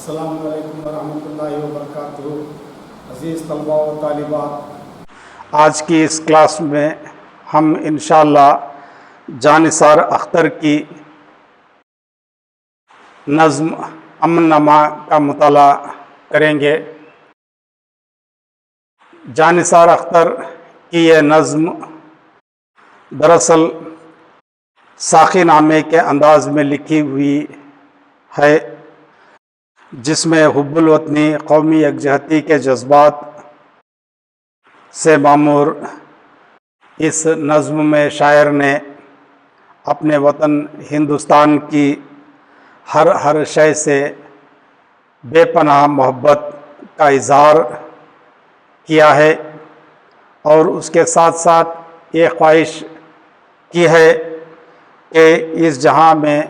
السلام علیکم ورحمۃ اللہ وبرکاتہ۔ عزیز طلباء و طالبات، آج کی اس کلاس میں ہم انشاءاللہ جانثار اختر کی نظم امن نما کا مطالعہ کریں گے۔ جانثار اختر کی یہ نظم دراصل ساقی نامے کے انداز میں لکھی ہوئی ہے، جس میں حب الوطنی، قومی یکجہتی کے جذبات سے معمور اس نظم میں شاعر نے اپنے وطن ہندوستان کی ہر شے سے بے پناہ محبت کا اظہار کیا ہے، اور اس کے ساتھ ساتھ یہ خواہش کی ہے کہ اس جہاں میں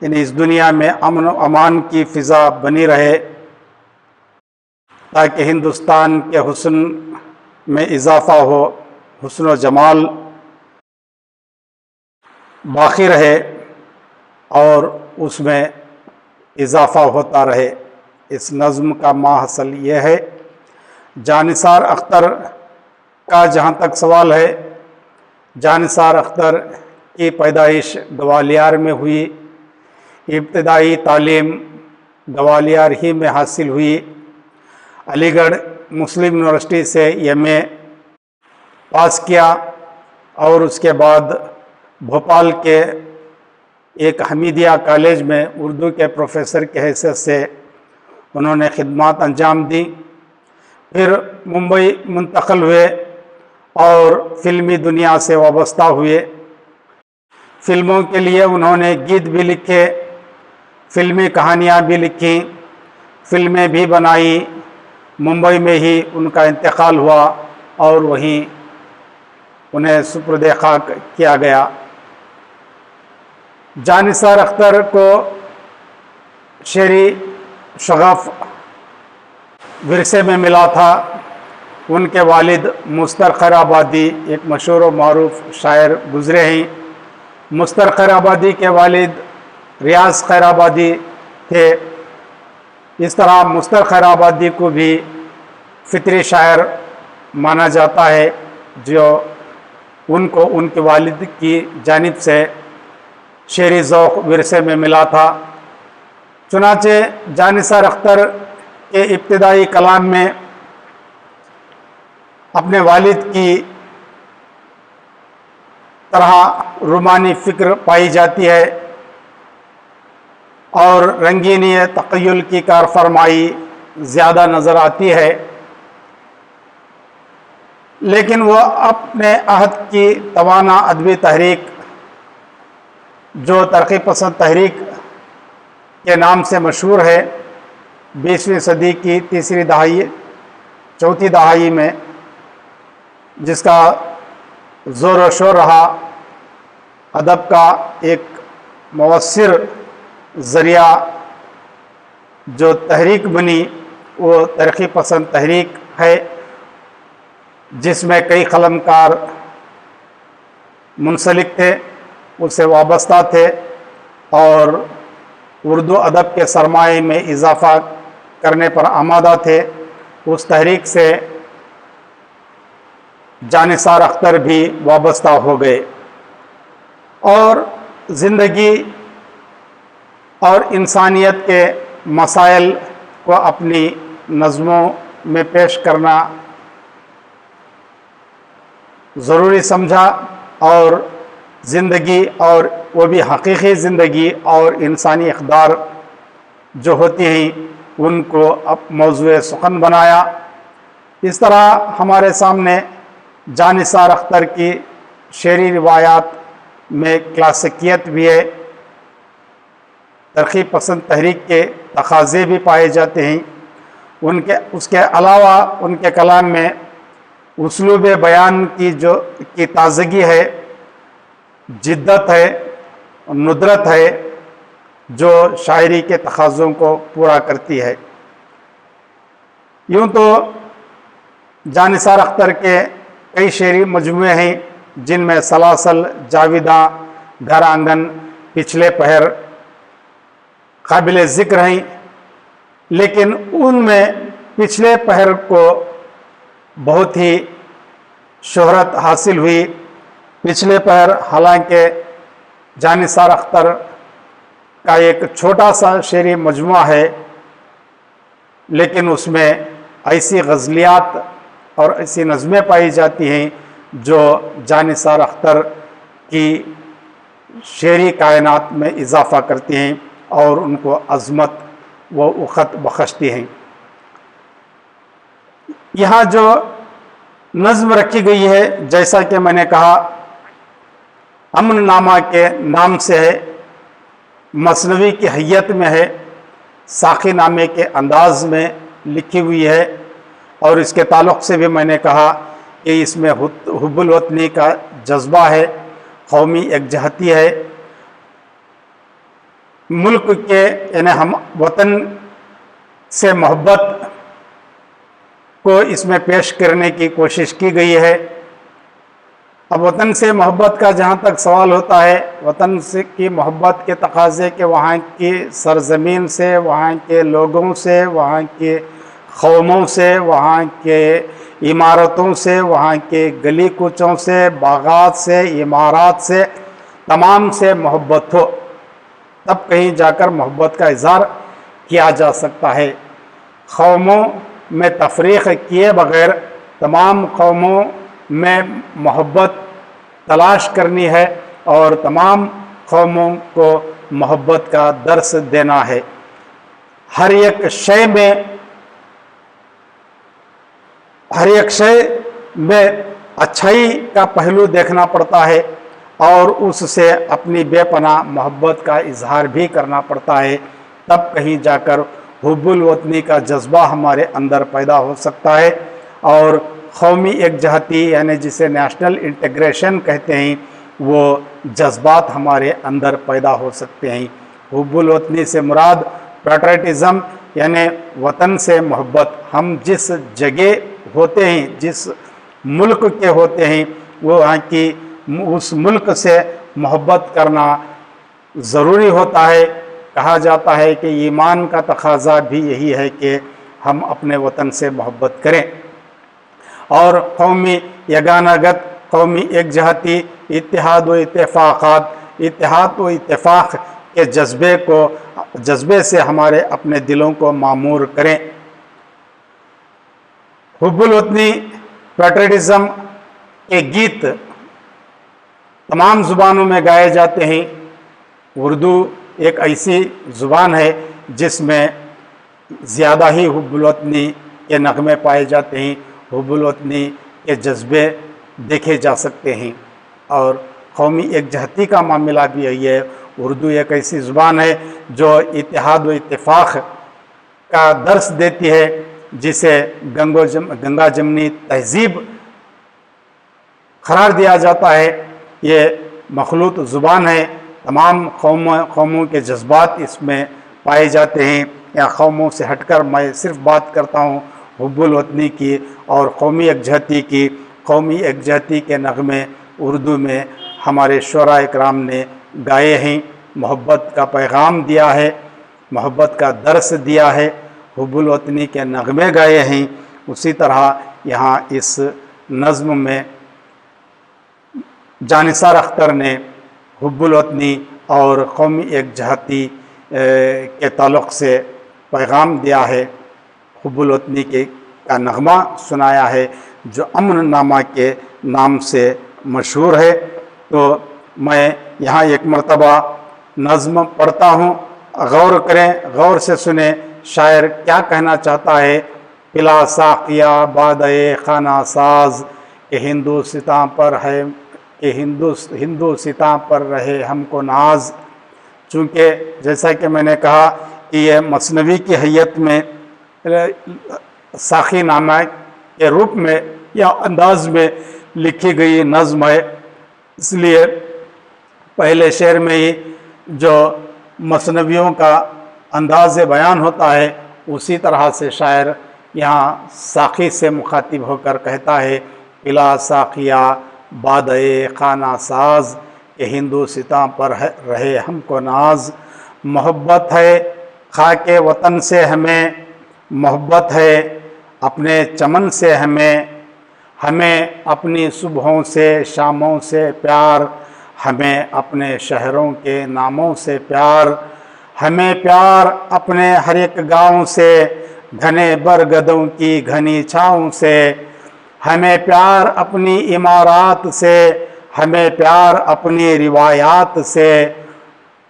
یعنی اس دنیا میں امن و امان کی فضا بنی رہے، تاکہ ہندوستان کے حسن میں اضافہ ہو، حسن و جمال باقی رہے اور اس میں اضافہ ہوتا رہے۔ اس نظم کا ماحصل یہ ہے۔ جانثار اختر کا جہاں تک سوال ہے، جانثار اختر کی پیدائش گوالیار میں ہوئی، ابتدائی تعلیم گوالیار ہی میں حاصل ہوئی، علی گڑھ مسلم یونیورسٹی سے ایم اے پاس کیا، اور اس کے بعد بھوپال کے ایک حمیدیہ کالج میں اردو کے پروفیسر کی حیثیت سے انہوں نے خدمات انجام دیں۔ پھر ممبئی منتقل ہوئے اور فلمی دنیا سے وابستہ ہوئے۔ فلموں کے لیے انہوں نے گیت بھی لکھے، فلمی کہانیاں بھی لکھیں، فلمیں بھی بنائیں۔ ممبئی میں ہی ان کا انتقال ہوا اور وہیں انہیں سپرد خاک کیا گیا۔ جانثار اختر کو شعری شغف ورثے میں ملا تھا۔ ان کے والد مستر خیر آبادی ایک مشہور و معروف شاعر گزرے ہیں۔ مستر خیر آبادی کے والد ریاض خیر آبادی تھے۔ اس طرح مستر خیر آبادی کو بھی فطری شاعر مانا جاتا ہے، جو ان کو ان کے والد کی جانب سے شعری ذوق ورثے میں ملا تھا۔ چنانچہ جانثار اختر کے ابتدائی کلام میں اپنے والد کی طرح رومانی فکر پائی جاتی ہے اور رنگینی تخیل کی کار فرمائی زیادہ نظر آتی ہے، لیکن وہ اپنے عہد کی توانا ادبی تحریک، جو ترقی پسند تحریک کے نام سے مشہور ہے، 20ویں صدی کی تیسری دہائی چوتھی دہائی میں، جس کا زور و شور رہا، ادب کا ایک مؤثر ذریعہ جو تحریک بنی، وہ ترقی پسند تحریک ہے، جس میں کئی قلمکار منسلک تھے، اس سے وابستہ تھے اور اردو ادب کے سرمایہ میں اضافہ کرنے پر آمادہ تھے۔ اس تحریک سے جانثار اختر بھی وابستہ ہو گئے اور زندگی اور انسانیت کے مسائل کو اپنی نظموں میں پیش کرنا ضروری سمجھا، اور زندگی، اور وہ بھی حقیقی زندگی اور انسانی اقدار جو ہوتی ہیں، ان کو موضوع سخن بنایا۔ اس طرح ہمارے سامنے جانثار اختر کی شعری روایات میں کلاسیکیت بھی ہے، ترقی پسند تحریک کے تقاضے بھی پائے جاتے ہیں۔ اس کے علاوہ ان کے کلام میں اسلوب بیان کی تازگی ہے، جدت ہے، ندرت ہے، جو شاعری کے تقاضوں کو پورا کرتی ہے۔ یوں تو جانثار اختر کے کئی شعری مجموعے ہیں، جن میں سلاسل، جاویداں، گھر آنگن، پچھلے پہر قابل ذکر ہیں۔ لیکن ان میں پچھلے پہر کو بہت ہی شہرت حاصل ہوئی. پچھلے پہر حالانکہ جانثار اختر کا ایک چھوٹا سا شعری مجموعہ ہے، لیکن اس میں ایسی غزلیات اور ایسی نظمیں پائی جاتی ہیں جو جانثار اختر کی شعری کائنات میں اضافہ کرتی ہیں اور ان کو عظمت و وقت بخشتی ہیں. یہاں جو نظم رکھی گئی ہے، جیسا کہ میں نے کہا، امن نامہ کے نام سے ہے، مثنوی کی حیت میں ہے، ساقی نامے کے انداز میں لکھی ہوئی ہے، اور اس کے تعلق سے بھی میں نے کہا کہ اس میں حب الوطنی کا جذبہ ہے، قومی یکجہتی ہے، ملک کے یعنی ہم وطن سے محبت کو اس میں پیش کرنے کی کوشش کی گئی ہے. اب وطن سے محبت کا جہاں تک سوال ہوتا ہے، وطن سے کی محبت کے تقاضے کہ وہاں کی سرزمین سے، وہاں کے لوگوں سے، وہاں کے قوموں سے، وہاں کے عمارتوں سے، وہاں کے گلی کوچوں سے، باغات سے، عمارات سے، تمام سے محبت ہو، تب کہیں جا کر محبت کا اظہار کیا جا سکتا ہے. قوموں میں تفریق کیے بغیر تمام قوموں میں محبت تلاش کرنی ہے اور تمام قوموں کو محبت کا درس دینا ہے. ہر ایک شے میں اچھائی کا پہلو دیکھنا پڑتا ہے اور اس سے اپنی بے پناہ محبت کا اظہار بھی کرنا پڑتا ہے. تب کہیں جا کر حب الوطنی کا جذبہ ہمارے اندر پیدا ہو سکتا ہے اور قومی یکجہتی یعنی جسے نیشنل انٹیگریشن کہتے ہیں، وہ جذبات ہمارے اندر پیدا ہو سکتے ہیں. حب الوطنی سے مراد پیٹریٹزم یعنی وطن سے محبت. ہم جس جگہ ہوتے ہیں، جس ملک کے ہوتے ہیں، وہ وہاں کی اس ملک سے محبت کرنا ضروری ہوتا ہے. کہا جاتا ہے کہ ایمان کا تقاضا بھی یہی ہے کہ ہم اپنے وطن سے محبت کریں. اور قومی یگانگت، قومی یکجہتی، اتحاد و اتفاق کے جذبے سے ہمارے اپنے دلوں کو معمور کریں. حب الوطنی پیٹریٹزم کے گیت تمام زبانوں میں گائے جاتے ہیں. اردو ایک ایسی زبان ہے جس میں زیادہ ہی حب الوطنی کے نغمے پائے جاتے ہیں، حب الوطنی کے جذبے دیکھے جا سکتے ہیں. اور قومی یکجہتی کا معاملہ بھی یہی ہے. اردو ایک ایسی زبان ہے جو اتحاد و اتفاق کا درس دیتی ہے، جسے گنگا جمنی تہذیب قرار دیا جاتا ہے. یہ مخلوط زبان ہے، تمام قوموں کے جذبات اس میں پائے جاتے ہیں. یا قوموں سے ہٹ کر میں صرف بات کرتا ہوں حب الوطنی کی اور قومی یکجہتی کی. قومی یکجہتی کے نغمے اردو میں ہمارے شعراء اکرام نے گائے ہیں، محبت کا پیغام دیا ہے، محبت کا درس دیا ہے، حب الوطنی کے نغمے گائے ہیں. اسی طرح یہاں اس نظم میں جانثار اختر نے حب الوطنی اور قومی یکجہتی کے تعلق سے پیغام دیا ہے. حب الوطنی کا نغمہ سنایا ہے جو امن نامہ کے نام سے مشہور ہے. تو میں یہاں ایک مرتبہ نظم پڑھتا ہوں، غور کریں، غور سے سنیں شاعر کیا کہنا چاہتا ہے. پلا ساقیہ بادئے خانہ ساز کہ ہندوستاں پر ہے، کہ ہندوستاں پر رہے ہم کو ناز. چونکہ جیسا کہ میں نے کہا کہ یہ مثنوی کی حیت میں ساقی نامہ کے روپ میں یا انداز میں لکھی گئی نظم ہے، اس لیے پہلے شعر میں ہی جو مثنویوں کا انداز بیان ہوتا ہے اسی طرح سے شاعر یہاں ساقی سے مخاطب ہو کر کہتا ہے پلا ساقیہ بادئے خانہ ساز کہ ہندوستاں پر رہے ہم کو ناز. محبت ہے خاک وطن سے ہمیں محبت ہے اپنے چمن سے ہمیں، ہمیں اپنی صبحوں سے شاموں سے پیار، ہمیں اپنے شہروں کے ناموں سے پیار، ہمیں پیار اپنے ہر ایک گاؤں سے، گھنے برگدوں کی گھنی چھاؤں سے، ہمیں پیار اپنی عمارات سے، ہمیں پیار اپنی روایات سے،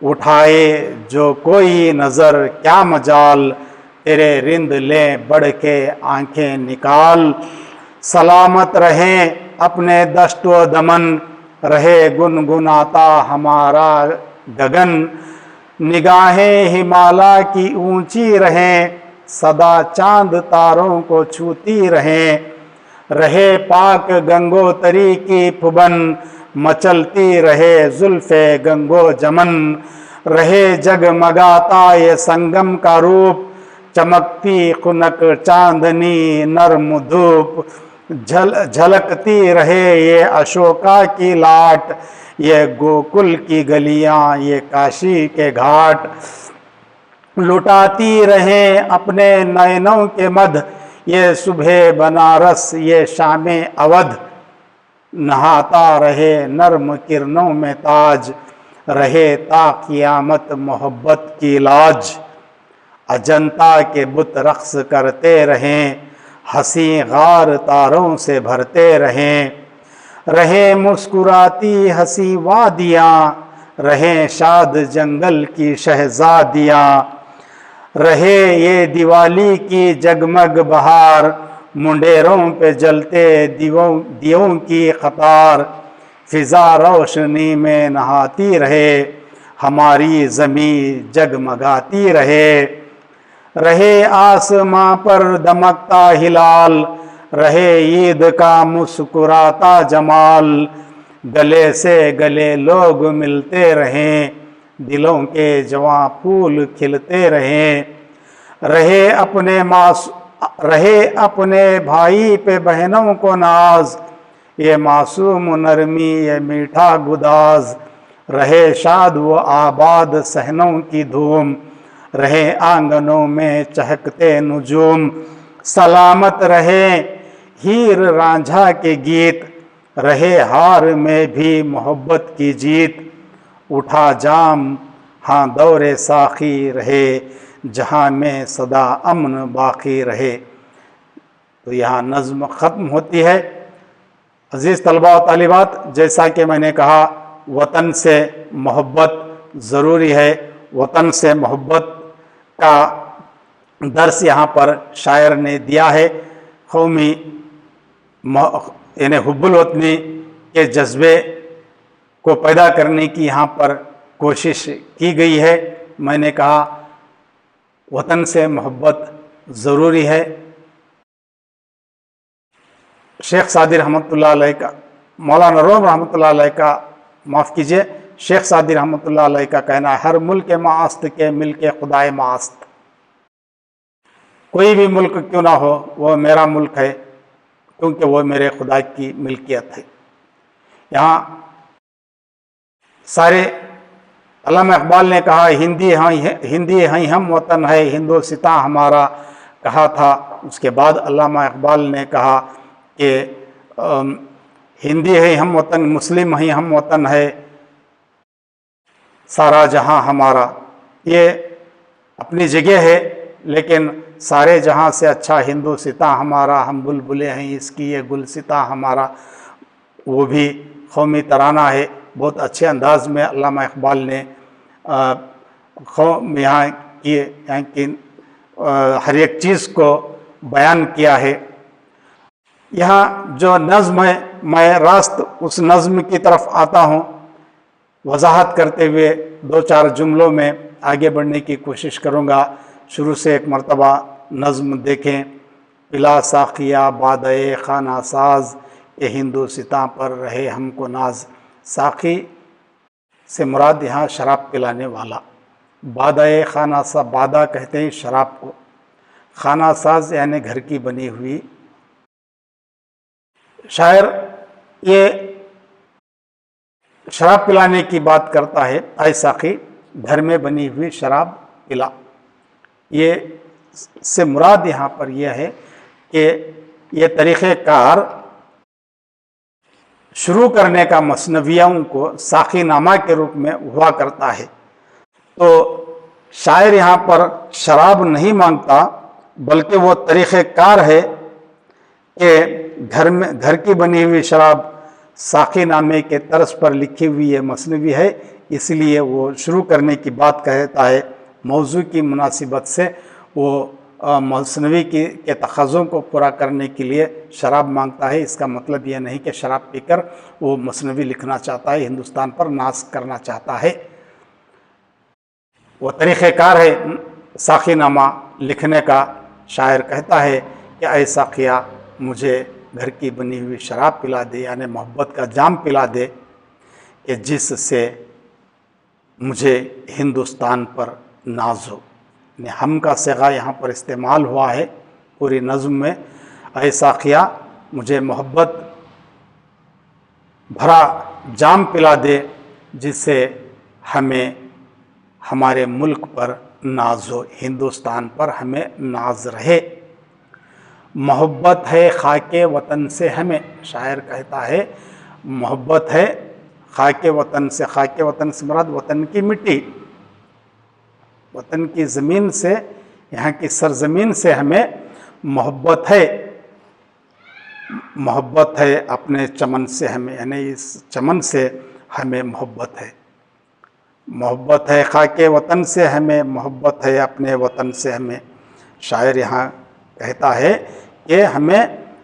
اٹھائے جو کوئی نظر کیا مجال، تیرے رند لیں بڑھ کے آنکھیں نکال، سلامت رہیں اپنے دشت و دمن، رہے گنگناتا ہمارا گگن، نگاہیں ہمالا کی اونچی رہیں، سدا چاند تاروں کو چھوتی رہیں، رہے پاک گنگو تری کی پھبن، مچلتی رہے زلف گنگو جمن، رہے جگمگاتا یہ سنگم کا روپ، چمکتی خنک چاندنی نرم دھوپ، جھلکتی رہے یہ اشوکا کی لاٹ، یہ گوکل کی گلیاں یہ کاشی کے گھاٹ، لٹاتی رہیں اپنے نینوں کے مدھ، یہ صبح بنارس یہ شام اودھ، نہاتا رہے نرم کرنوں میں تاج، رہے تا قیامت محبت کی لاج، اجنتا کے بت رقص کرتے رہیں، ہنسی غار تاروں سے بھرتے رہیں، رہیں مسکراتی ہنسی وادیاں، رہیں شاد جنگل کی شہزادیاں، رہے یہ دیوالی کی جگمگ بہار، منڈیروں پہ جلتے دیوں کی قطار، فضا روشنی میں نہاتی رہے، ہماری زمین جگمگاتی رہے، رہے آسماں پر دمکتا ہلال، رہے عید کا مسکراتا جمال، گلے سے گلے لوگ ملتے رہیں، دلوں کے جواں پھول کھلتے رہیں، رہے اپنے بھائی پہ بہنوں کو ناز، یہ معصوم نرمی یہ میٹھا گداز، رہے شاد و آباد صحنوں کی دھوم، رہے آنگنوں میں چہکتے نجوم، سلامت رہے ہیر رانجھا کے گیت، رہے ہار میں بھی محبت کی جیت، اٹھا جام ہاں دور ساقی رہے، جہاں میں صدا امن باقی رہے۔ تو یہاں نظم ختم ہوتی ہے۔ عزیز طلباء و طالبات، جیسا کہ میں نے کہا وطن سے محبت ضروری ہے، وطن سے محبت کا درس یہاں پر شاعر نے دیا ہے، قومی یعنی حب الوطنی کے جذبے کو پیدا کرنے کی یہاں پر کوشش کی گئی ہے۔ میں نے کہا وطن سے محبت ضروری ہے۔ شیخ سعدی رحمۃ اللہ علیہ کا، مولانا روم رحمۃ اللہ علیہ کا، معاف کیجئے، شیخ سعدی رحمۃ اللہ علیہ کا کہنا ہے، ہر ملک معاست کے ملک خدائے معاست، کوئی بھی ملک کیوں نہ ہو وہ میرا ملک ہے، کیونکہ وہ میرے خدا کی ملکیت ہے۔ یہاں سارے علامہ اقبال نے کہا ہندی ہیں ہم وطن ہے، ہندوستاں ہمارا کہا تھا۔ اس کے بعد علامہ اقبال نے کہا کہ ہندی ہے ہم وطن، مسلم ہیں ہم وطن ہے، سارا جہاں ہمارا۔ یہ اپنی جگہ ہے، لیکن سارے جہاں سے اچھا ہندوستاں ہمارا، ہم بلبلیں ہیں اس کی یہ گلستاں ہمارا، وہ بھی قومی ترانہ ہے۔ بہت اچھے انداز میں علامہ اقبال نے یہاں کی ہر ایک چیز کو بیان کیا ہے۔ یہاں جو نظم ہے، میں راست اس نظم کی طرف آتا ہوں، وضاحت کرتے ہوئے دو چار جملوں میں آگے بڑھنے کی کوشش کروں گا۔ شروع سے ایک مرتبہ نظم دیکھیں۔ پلا ساقیہ بادئے خانہ ساز، یہ ہندوستاں پر رہے ہم کو ناز۔ ساقی سے مراد یہاں شراب پلانے والا، بادئے خانہ ساز، بادہ کہتے ہیں شراب کو، خانہ ساز یعنی گھر کی بنی ہوئی۔ شاعر یہ شراب پلانے کی بات کرتا ہے، اے ساقی گھر میں بنی ہوئی شراب پلا۔ یہ سے مراد یہاں پر یہ ہے کہ یہ طریقہ کار شروع کرنے کا مثنویوں کو ساقی نامہ کے روپ میں ہوا کرتا ہے۔ تو شاعر یہاں پر شراب نہیں مانگتا، بلکہ وہ طریقہ کار ہے کہ گھر کی بنی ہوئی شراب ساقی نامے کے طرز پر لکھی ہوئی یہ مثنوی ہے، اس لیے وہ شروع کرنے کی بات کہتا ہے۔ موضوع کی مناسبت سے وہ مثنوی کے تقاضوں کو پورا کرنے کے لیے شراب مانگتا ہے۔ اس کا مطلب یہ نہیں کہ شراب پی کر وہ مثنوی لکھنا چاہتا ہے، ہندوستان پر ناز کرنا چاہتا ہے۔ وہ طریقہ کار ہے ساقی نامہ لکھنے کا۔ شاعر کہتا ہے کہ اے ساقیہ مجھے گھر کی بنی ہوئی شراب پلا دے، یعنی محبت کا جام پلا دے کہ جس سے مجھے ہندوستان پر ناز ہو۔ ہم کا صیغہ یہاں پر استعمال ہوا ہے پوری نظم میں۔ اے ساقیہ مجھے محبت بھرا جام پلا دے جس سے ہمیں ہمارے ملک پر ناز ہو، ہندوستان پر ہمیں ناز رہے۔ محبت ہے خاک وطن سے ہمیں، شاعر کہتا ہے محبت ہے خاک وطن سے۔ خاک وطن سے مراد وطن کی مٹی، وطن کی زمین سے، یہاں کی سرزمین سے ہمیں محبت ہے۔ محبت ہے اپنے چمن سے ہمیں، یعنی اس چمن سے ہمیں محبت ہے۔ محبت ہے خاک وطن سے ہمیں، محبت ہے اپنے وطن سے ہمیں۔ شاعر یہاں کہتا ہے کہ ہمیں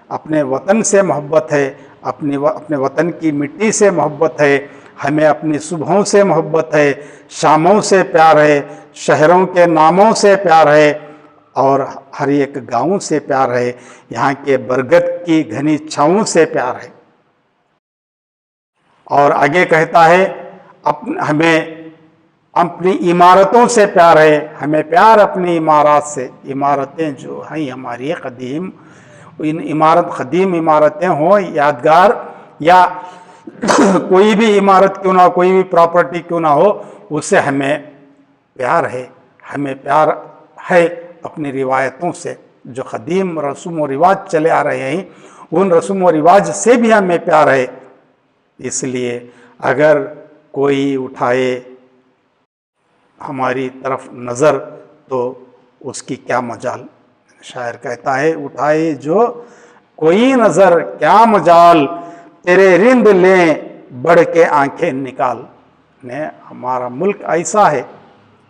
اپنے وطن سے محبت ہے، اپنے وطن کی مٹی سے محبت ہے، ہمیں اپنی صبحوں سے محبت ہے، شاموں سے پیار ہے، شہروں کے ناموں سے پیار ہے، اور ہر ایک گاؤں سے پیار ہے، یہاں کے برگد کی گھنی چھاؤں سے پیار ہے۔ اور آگے کہتا ہے ہمیں اپنی عمارتوں سے پیار ہے، ہمیں پیار اپنی عمارات سے۔ عمارتیں جو ہیں ہماری قدیم، قدیم عمارتیں ہوں، یادگار، یا کوئی بھی عمارت کیوں نہ ہو، کوئی بھی پراپرٹی کیوں نہ ہو، اس سے ہمیں پیار ہے۔ ہمیں پیار ہے اپنی روایتوں سے، جو قدیم رسوم و رواج چلے آ رہے ہیں، ان رسوم و رواج سے بھی ہمیں پیار ہے۔ اس لیے اگر کوئی اٹھائے ہماری طرف نظر تو اس کی کیا مجال۔ شاعر کہتا ہے اٹھائے جو کوئی نظر کیا مجال، تیرے رند لیں بڑھ کے آنکھیں نکال۔ ہمارا ملک ایسا ہے،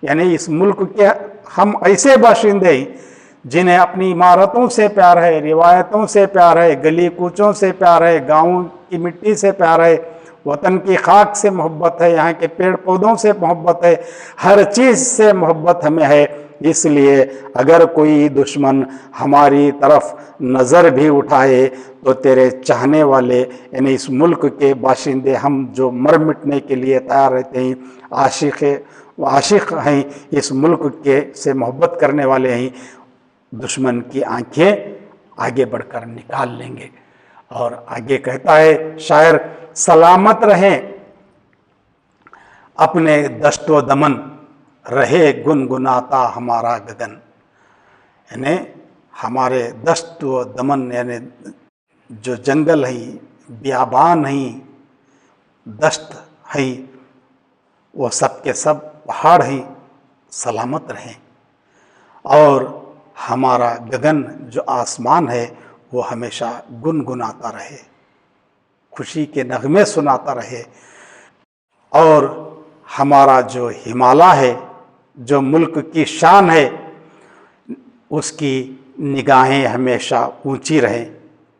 یعنی اس ملک کے ہم ایسے باشندے ہیں جنہیں اپنی عمارتوں سے پیار ہے، روایتوں سے پیار ہے، گلی کوچوں سے پیار ہے، گاؤں کی مٹی سے پیار ہے، وطن کی خاک سے محبت ہے، یہاں کے پیڑ پودوں سے محبت ہے، ہر چیز سے محبت ہمیں ہے۔ اس لیے اگر کوئی دشمن ہماری طرف نظر بھی اٹھائے تو تیرے چاہنے والے، یعنی اس ملک کے باشندے، ہم جو مر مٹنے کے لیے تیار رہتے ہیں، عاشق ہیں، اس ملک کے سے محبت کرنے والے ہیں، دشمن کی آنکھیں آگے بڑھ کر نکال لیں گے۔ اور آگے کہتا ہے شاعر سلامت رہیں اپنے دشت و دمن، رہے گنگناتا ہمارا گگن۔ یعنی ہمارے دشت و دمن، یعنی جو جنگل ہیں، بیابان ہیں، دشت ہیں، وہ سب کے سب پہاڑ ہیں، سلامت رہیں۔ اور ہمارا گگن جو آسمان ہے وہ ہمیشہ گنگناتا رہے، خوشی کے نغمے سناتا رہے۔ اور ہمارا جو ہمالیہ ہے، جو ملک کی شان ہے، اس کی نگاہیں ہمیشہ اونچی رہیں،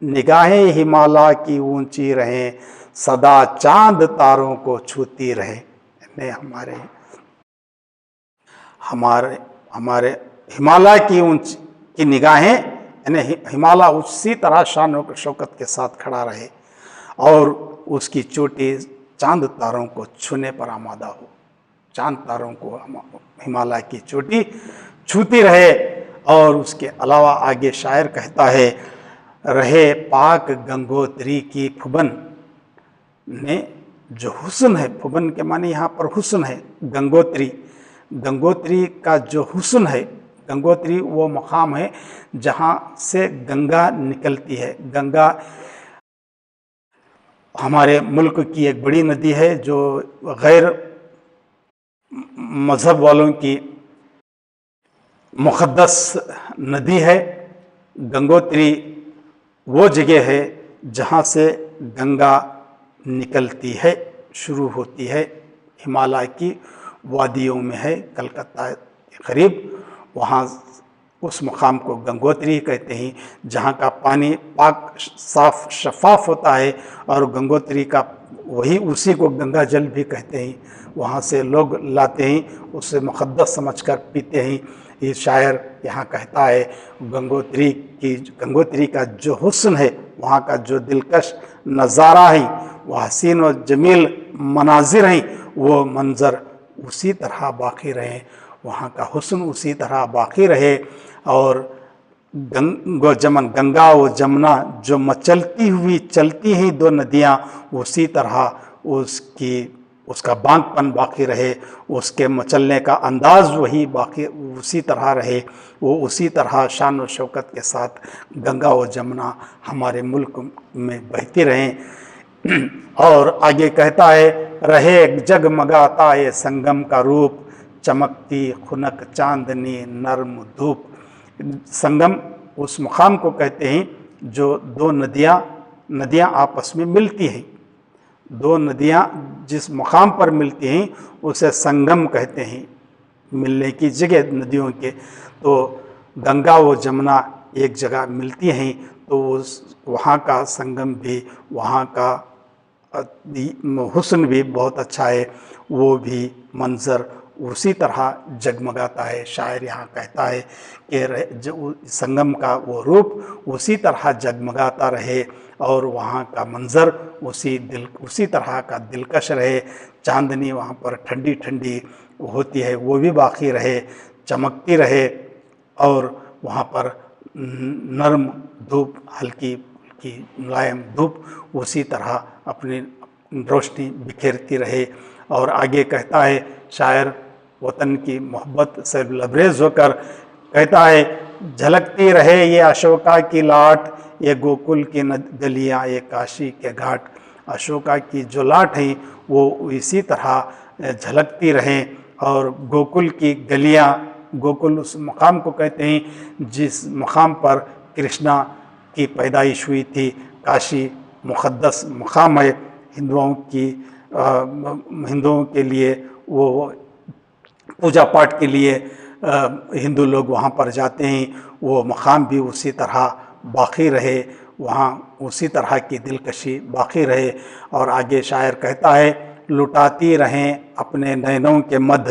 نگاہیں ہمالیہ کی اونچی رہیں، سدا چاند تاروں کو چھوتی رہے۔ یعنی ہمارے ہمالیہ کی نگاہیں، یعنی ہمالیہ اسی طرح شان و شوکت کے ساتھ کھڑا رہے، اور اس کی چوٹی چاند تاروں کو چھونے پر آمادہ ہو، چاند تاروں کو ہمالیہ کی چوٹی چھوتی رہے۔ اور اس کے علاوہ آگے شاعر کہتا ہے رہے پاک گنگوتری کی پھبن، نے جو حسن ہے، پھبن کے معنی یہاں پر حسن ہے، گنگوتری کا جو حسن ہے، گنگوتری وہ مقام ہے جہاں سے گنگا نکلتی ہے. گنگا ہمارے ملک کی ایک بڑی ندی ہے جو غیر مذہب والوں کی مقدس ندی ہے. گنگوتری وہ جگہ ہے جہاں سے گنگا نکلتی ہے، شروع ہوتی ہے. ہمالیہ کی وادیوں میں ہے، کلکتہ کے قریب. وہاں اس مقام کو گنگوتری کہتے ہیں جہاں کا پانی پاک صاف شفاف ہوتا ہے، اور گنگوتری کا اسی کو گنگا جل بھی کہتے ہیں. وہاں سے لوگ لاتے ہیں، اسے مقدس سمجھ کر پیتے ہیں. یہ شاعر یہاں کہتا ہے گنگوتری کا جو حسن ہے، وہاں کا جو دلکش نظارہ ہے، وہ حسین و جمیل مناظر ہیں، وہ منظر اسی طرح باقی رہے، وہاں کا حسن اسی طرح باقی رہے. اور گنگا و جمنا جو مچلتی ہوئی چلتی ہیں دو ندیاں، اسی طرح اس کا بانک پن باقی رہے، اس کے مچلنے کا انداز وہی باقی اسی طرح رہے. وہ اسی طرح شان و شوکت کے ساتھ گنگا و جمنا ہمارے ملک میں بہتی رہیں. اور آگے کہتا ہے رہے جگمگاتا یہ سنگم کا روپ، چمکتی خنک چاندنی نرم دھوپ. سنگم اس مقام کو کہتے ہیں جو دو ندیاں آپس میں ملتی ہیں. دو ندیاں جس مقام پر ملتی ہیں اسے سنگم کہتے ہیں، ملنے کی جگہ ندیوں کے. تو گنگا و جمنا ایک جگہ ملتی ہیں تو وہاں کا سنگم بھی، وہاں کا حسن بھی بہت اچھا ہے، وہ بھی منظر اسی طرح جگمگاتا ہے. شاعر یہاں کہتا ہے کہ سنگم کا وہ روپ اسی طرح جگمگاتا رہے، اور وہاں کا منظر اسی طرح کا دلکش رہے. چاندنی وہاں پر ٹھنڈی ٹھنڈی ہوتی ہے، وہ بھی باقی رہے، چمکتی رہے. اور وہاں پر نرم دھوپ، ہلکی ملائم دھوپ اسی طرح اپنی روشنی بکھیرتی رہے. اور آگے کہتا ہے شاعر وطن کی محبت سے لبریز ہو کر کہتا ہے جھلکتی رہے یہ اشوکا کی لاٹ، یہ گوکل کی گلیاں، یہ کاشی کے گھاٹ. اشوکا کی جو لاٹ ہیں وہ اسی طرح جھلکتی رہیں. اور گوکل کی گلیاں، گوکل اس مقام کو کہتے ہیں جس مقام پر کرشنا کی پیدائش ہوئی تھی. کاشی مقدس مقام ہے ہندوؤں کے لیے، وہ پوجا پاٹ کے لیے ہندو لوگ وہاں پر جاتے ہیں. وہ مقام بھی اسی طرح باقی رہے، وہاں اسی طرح کی دلکشی باقی رہے. اور آگے شاعر کہتا ہے لٹاتی رہیں اپنے نینوں کے مدھ،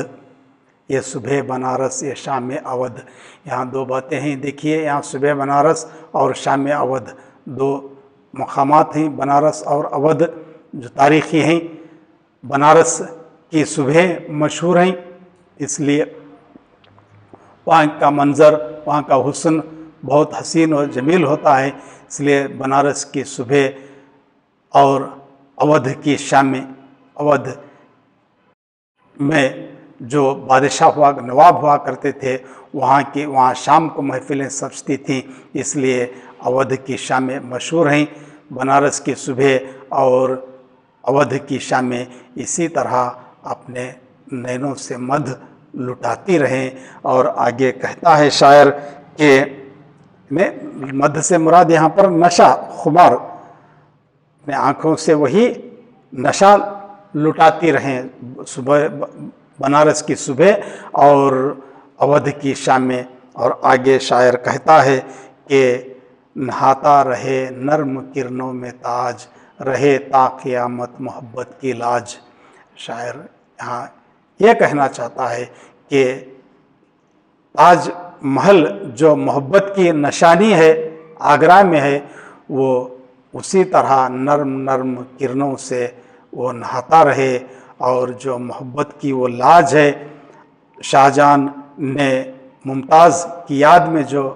یہ صبح بنارس یہ شام اودھ. یہاں دو باتیں ہیں، دیکھیے یہاں صبح بنارس اور شام اودھ دو مقامات ہیں، بنارس اور اودھ جو تاریخی ہیں. بنارس کی صبح مشہور ہیں، اس لیے وہاں کا منظر، وہاں کا حسن بہت حسین و جمیل ہوتا ہے. اس لیے بنارس کی صبح اور اودھ کی شام، اودھ میں جو بادشاہ نواب ہوا کرتے تھے وہاں شام کو محفلیں سجتی تھیں، اس لیے اودھ کی شامیں مشہور ہیں. بنارس کی صبح اور اودھ کی شامیں اسی طرح اپنے نینوں سے مدھ لٹاتی رہیں. اور آگے کہتا ہے شاعر کہ مدھ سے مراد یہاں پر نشہ، خمار، اپنے آنکھوں سے وہی نشہ لٹاتی رہیں، صبح بنارس کی صبح اور اودھ کی شامیں. اور آگے شاعر کہتا ہے کہ نہاتا رہے نرم کرنوں میں تاج، رہے تا قیامت محبت کی لاج. شاعر یہاں یہ کہنا چاہتا ہے کہ تاج محل جو محبت کی نشانی ہے آگرہ میں ہے، وہ اسی طرح نرم نرم کرنوں سے وہ نہاتا رہے. اور جو محبت کی وہ لاج ہے، شاہجہاں نے ممتاز کی یاد میں جو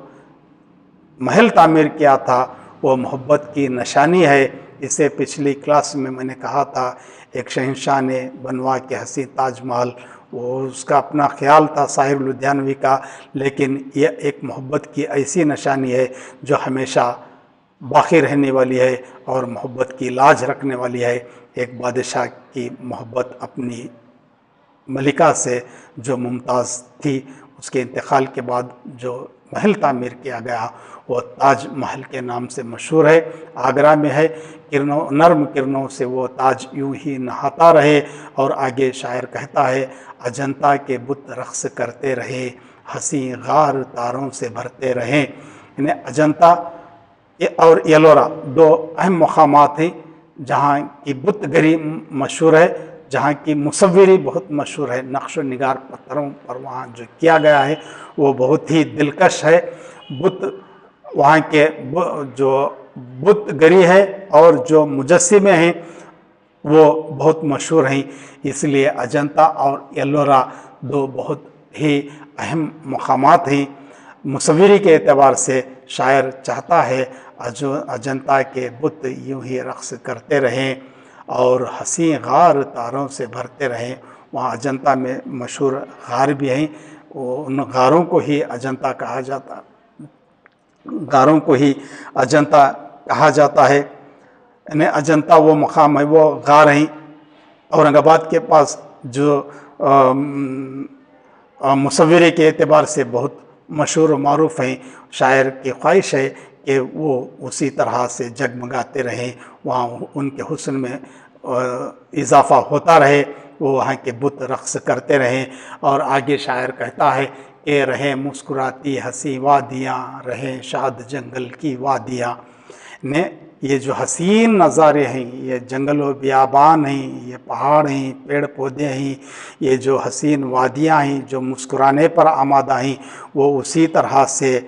محل تعمیر کیا تھا وہ محبت کی نشانی ہے. اسے پچھلی کلاس میں نے کہا تھا، ایک شہنشاہ نے بنوا کے حسین تاج محل وہ اس کا اپنا خیال تھا صاحب لدھیانوی کا، لیکن یہ ایک محبت کی ایسی نشانی ہے جو ہمیشہ باقی رہنے والی ہے اور محبت کی لاج رکھنے والی ہے۔ ایک بادشاہ کی محبت اپنی ملکہ سے جو ممتاز تھی، اس کے انتقال کے بعد جو محل تعمیر کیا گیا وہ تاج محل کے نام سے مشہور ہے، آگرہ میں ہے۔ نرم کرنوں سے وہ تاج یوں ہی نہاتا رہے۔ اور آگے شاعر کہتا ہے، اجنتا کے بت رقص کرتے رہے، حسین غار تاروں سے بھرتے رہے۔ یعنی اجنتا اور ایلورا دو اہم مقامات ہیں جہاں کی بت گری مشہور ہے، جہاں کی مصوری بہت مشہور ہے، نقش و نگار پتھروں پر وہاں جو کیا گیا ہے وہ بہت ہی دلکش ہے۔ بت وہاں کے جو بت گری ہے اور جو مجسمے ہیں وہ بہت مشہور ہیں، اس لیے اجنتا اور ایلورا دو بہت ہی اہم مقامات ہیں۔ مصوری کے اعتبار سے شاعر چاہتا ہے اجنتا کے بت یوں ہی رقص کرتے رہیں اور حسین غار تاروں سے بھرتے رہیں۔ وہاں اجنتا میں مشہور غار بھی ہیں، ان غاروں کو ہی اجنتا کہا جاتا ہے۔ یعنی اجنتا وہ مقام ہے، وہ غار ہیں۔ اورنگ آباد کے پاس جو مصوری کے اعتبار سے بہت مشہور و معروف ہیں، شاعر کی خواہش ہے کہ وہ اسی طرح سے جگمگاتے رہیں، وہاں ان کے حسن میں اضافہ ہوتا رہے، وہ وہاں کے بت رقص کرتے رہیں۔ اور آگے شاعر کہتا ہے کہ رہیں مسکراتی ہنسی وادیاں، رہیں شاد جنگل کی وادیاں۔ نے یہ جو حسین نظارے ہیں، یہ جنگل و بیابان ہیں، یہ پہاڑ ہیں، پیڑ پودے ہیں، یہ جو حسین وادیاں ہیں جو مسکرانے پر آمادہ ہیں، وہ اسی طرح سے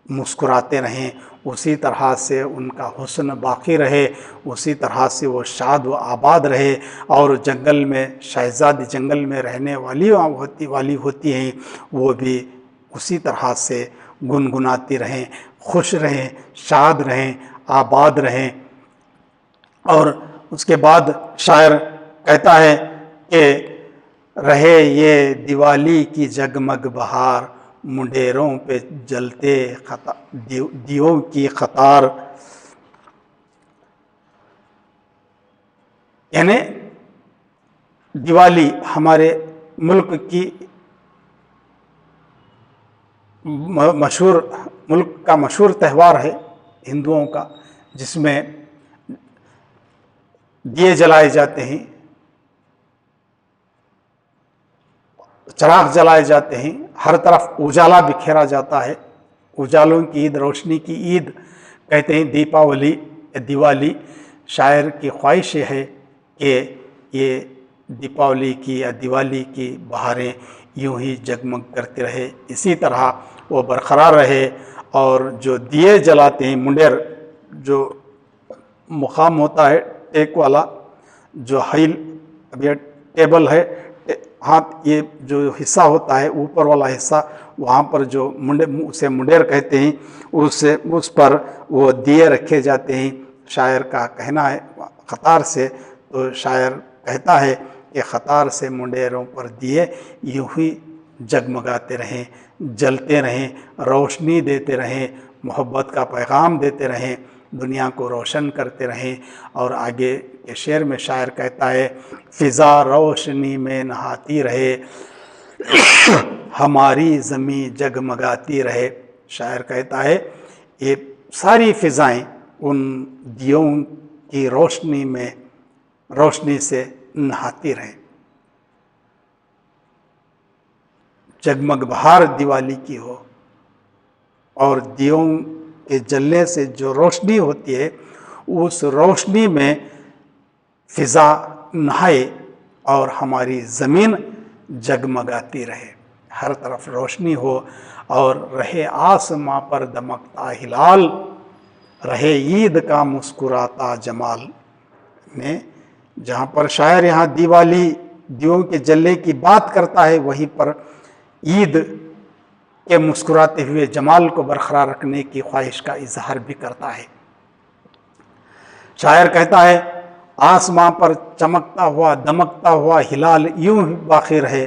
مسکراتے رہیں، اسی طرح سے ان کا حسن باقی رہے، اسی طرح سے وہ شاد و آباد رہے۔ اور جنگل میں شہزادی جنگل میں رہنے والی ہوتی ہیں، وہ بھی اسی طرح سے گنگناتی رہیں، خوش رہیں، شاد رہیں، آباد رہیں۔ اور اس کے بعد شاعر کہتا ہے کہ رہے یہ دیوالی کی جگمگ بہار، منڈیروں پہ جلتے دیوں کی قطار۔ یعنی دیوالی ہمارے ملک کی ملک کا مشہور تہوار ہے ہندوؤں کا، جس میں دیے جلائے جاتے ہیں، چراغ جلائے جاتے ہیں، ہر طرف اجالا بکھیرا جاتا ہے۔ اجالوں کی عید، روشنی کی عید کہتے ہیں دیپاولی، دیوالی۔ شاعر کی خواہش یہ ہے کہ یہ دیپاولی کی یا دیوالی کی بہاریں یوں ہی جگمگ کرتے رہے، اسی طرح وہ برقرار رہے۔ اور جو دیے جلاتے ہیں، منڈیر جو مقام ہوتا ہے ٹیک والا، جو ہائل اب یہ ٹیبل ہے، ہاتھ یہ جو حصہ ہوتا ہے اوپر والا حصہ، وہاں پر جو اسے منڈیر کہتے ہیں، اس پر وہ دیے رکھے جاتے ہیں۔ شاعر کا کہنا ہے قطار سے، تو شاعر کہتا ہے کہ قطار سے منڈیروں پر دیے یوں ہی جگمگاتے رہیں، جلتے رہیں، روشنی دیتے رہیں، محبت کا پیغام دیتے رہیں، دنیا کو روشن کرتے رہیں۔ اور آگے کے شعر میں شاعر کہتا ہے فضا روشنی میں نہاتی رہے، ہماری زمیں جگمگاتی رہے۔ شاعر کہتا ہے یہ ساری فضائیں ان دیوں کی روشنی سے نہاتی رہیں۔ جگمگ بہار دیوالی کی ہو، اور دیوں کے جلنے سے جو روشنی ہوتی ہے، اس روشنی میں فضا نہائے اور ہماری زمین جگمگاتی رہے، ہر طرف روشنی ہو، اور رہے آسماں پر دمکتا ہلال، رہے عید کا مسکراتا جمال۔ میں جہاں پر شاعر یہاں دیوالی، دیوں کے جلنے کی بات کرتا ہے، وہیں پر عید کے مسکراتے ہوئے جمال کو برقرار رکھنے کی خواہش کا اظہار بھی کرتا ہے۔ شاعر کہتا ہے آسماں پر چمکتا ہوا دمکتا ہوا ہلال یوں ہی باقی رہے،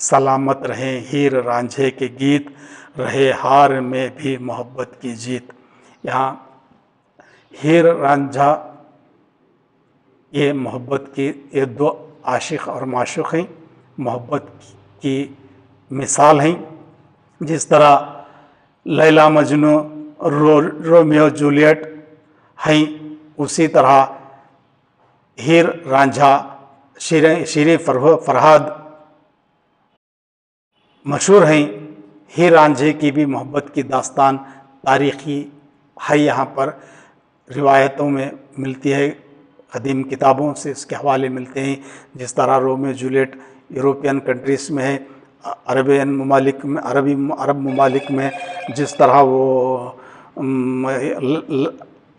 سلامت رہیں ہیر رانجھے کے گیت، رہے ہار میں بھی محبت کی جیت۔ یہاں ہیر رانجھا یہ محبت کی یہ دو عاشق اور معشوق ہیں، محبت کی مثال ہیں۔ جس طرح لیلا مجنو رومیو جولیٹ ہیں، اسی طرح ہیر رانجھا شیریں فرہاد مشہور ہیں۔ ہیر رانجھے کی بھی محبت کی داستان تاریخی ہے، یہاں پر روایتوں میں ملتی ہے، قدیم کتابوں سے اس کے حوالے ملتے ہیں۔ جس طرح رومیو جولیٹ یورپین کنٹریز میں ہے، عرب ممالک میں جس طرح وہ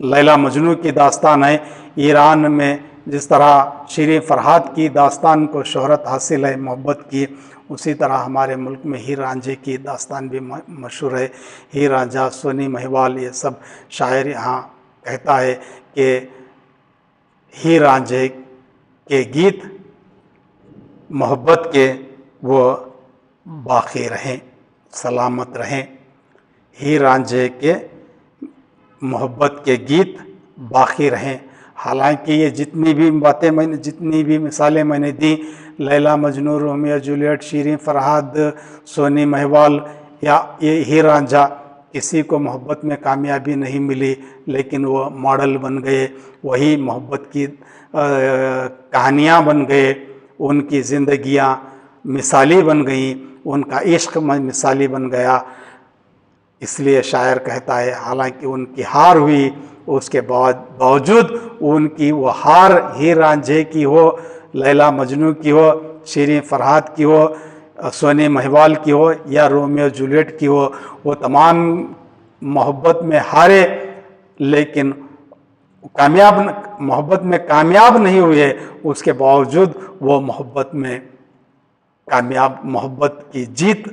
لیلا مجنو کی داستان ہے، ایران میں جس طرح شیریں فرہاد کی داستان کو شہرت حاصل ہے محبت کی، اسی طرح ہمارے ملک میں ہیر رانجھے کی داستان بھی مشہور ہے۔ ہیر رانجھا، سونی مہیوال، یہ سب شاعر یہاں کہتا ہے کہ ہیر رانجھے کے گیت محبت کے وہ باقی رہیں، سلامت رہیں۔ ہیر رانجھے کے محبت کے گیت باقی رہیں۔ حالانکہ یہ جتنی بھی مثالیں میں نے دیں، لیلا مجنو، رومیو جولیٹ، شیریں فرہاد، سونی مہیوال یا یہ ہیر رانجھا، کسی کو محبت میں کامیابی نہیں ملی، لیکن وہ ماڈل بن گئے، وہی محبت کی کہانیاں بن گئے، ان کی زندگیاں مثالی بن گئیں، ان کا عشق مثالی بن گیا۔ اس لیے شاعر کہتا ہے حالانکہ ان کی ہار ہوئی، اس کے باوجود ان کی وہ ہار ہیر رانجھے کی ہو، لیلا مجنو کی ہو، شیریں فرہاد کی ہو، سونی مہیوال کی ہو یا رومیو جولیٹ کی ہو، وہ تمام محبت میں ہارے لیکن محبت میں کامیاب نہیں ہوئے، اس کے باوجود وہ محبت کی جیت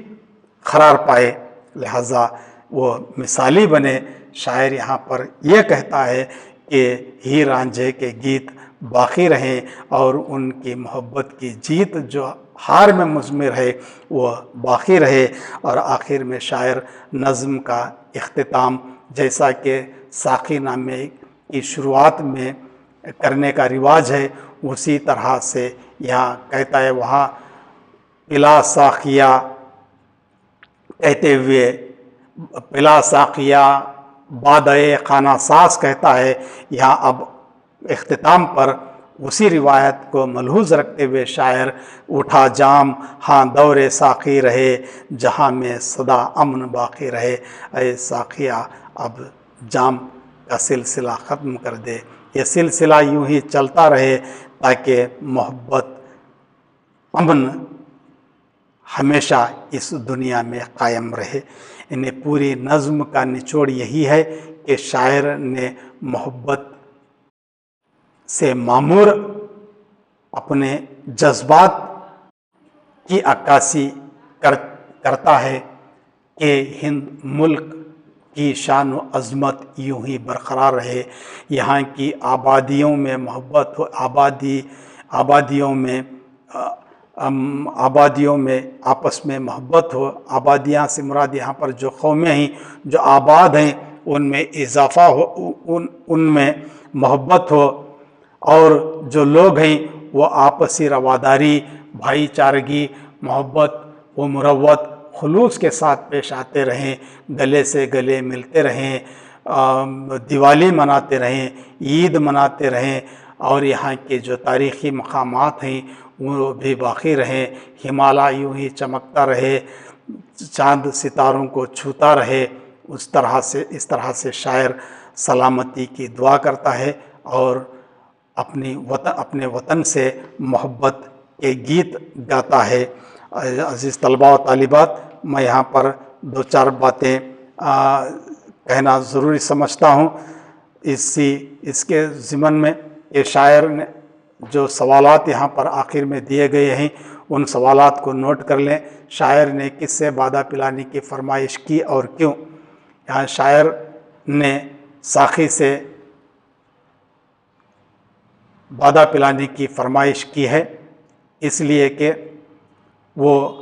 قرار پائے، لہذا وہ مثالی بنے۔ شاعر یہاں پر یہ کہتا ہے کہ ہیر رانجھے کے گیت باقی رہیں اور ان کی محبت کی جیت جو ہار میں مضمر ہے وہ باقی رہے۔ اور آخر میں شاعر نظم کا اختتام، جیسا کہ ساقی نامے کی شروعات میں کرنے کا رواج ہے، اسی طرح سے یہاں کہتا ہے، وہاں پلا ساقیا کہتے ہوئے پلا ساقیا بادئے خانہ ساز کہتا ہے۔ یہاں اب اختتام پر اسی روایت کو ملحوظ رکھتے ہوئے شاعر، اٹھا جام ہاں دور ساقی رہے، جہاں میں صدا امن باقی رہے۔ اے ساقیہ اب جام کا سلسلہ ختم کر دے، یہ سلسلہ یوں ہی چلتا رہے تاکہ محبت، امن ہمیشہ اس دنیا میں قائم رہے۔ انہیں پوری نظم کا نچوڑ یہی ہے کہ شاعر نے محبت سے معمور اپنے جذبات کی عکاسی کرتا ہے کہ ہند ملک کی شان و عظمت یوں ہی برقرار رہے، یہاں کی آبادیوں میں محبت ہو، آبادیوں میں آپس میں محبت ہو۔ آبادیاں سے مراد یہاں پر جو قومیں ہیں جو آباد ہیں ان میں اضافہ ہو، ان میں محبت ہو، اور جو لوگ ہیں وہ آپسی رواداری، بھائی چارگی، محبت و مروت، خلوص کے ساتھ پیش آتے رہیں، گلے سے گلے ملتے رہیں، دیوالی مناتے رہیں، عید مناتے رہیں، اور یہاں کے جو تاریخی مقامات ہیں وہ بھی باقی رہیں، ہمالیہ یوں ہی چمکتا رہے، چاند ستاروں کو چھوتا رہے۔ اس طرح سے شاعر سلامتی کی دعا کرتا ہے اور اپنے وطن سے محبت کے گیت گاتا ہے۔ عزیز طلباء و طالبات، میں یہاں پر دو چار باتیں کہنا ضروری سمجھتا ہوں اس کے ضمن میں کہ شاعر نے جو سوالات یہاں پر آخر میں دیے گئے ہیں ان سوالات کو نوٹ کر لیں۔ شاعر نے کس سے بادہ پلانے کی فرمائش کی اور کیوں؟ یہاں شاعر نے ساقی سے بادہ پلانے کی فرمائش کی ہے، اس لیے کہ وہ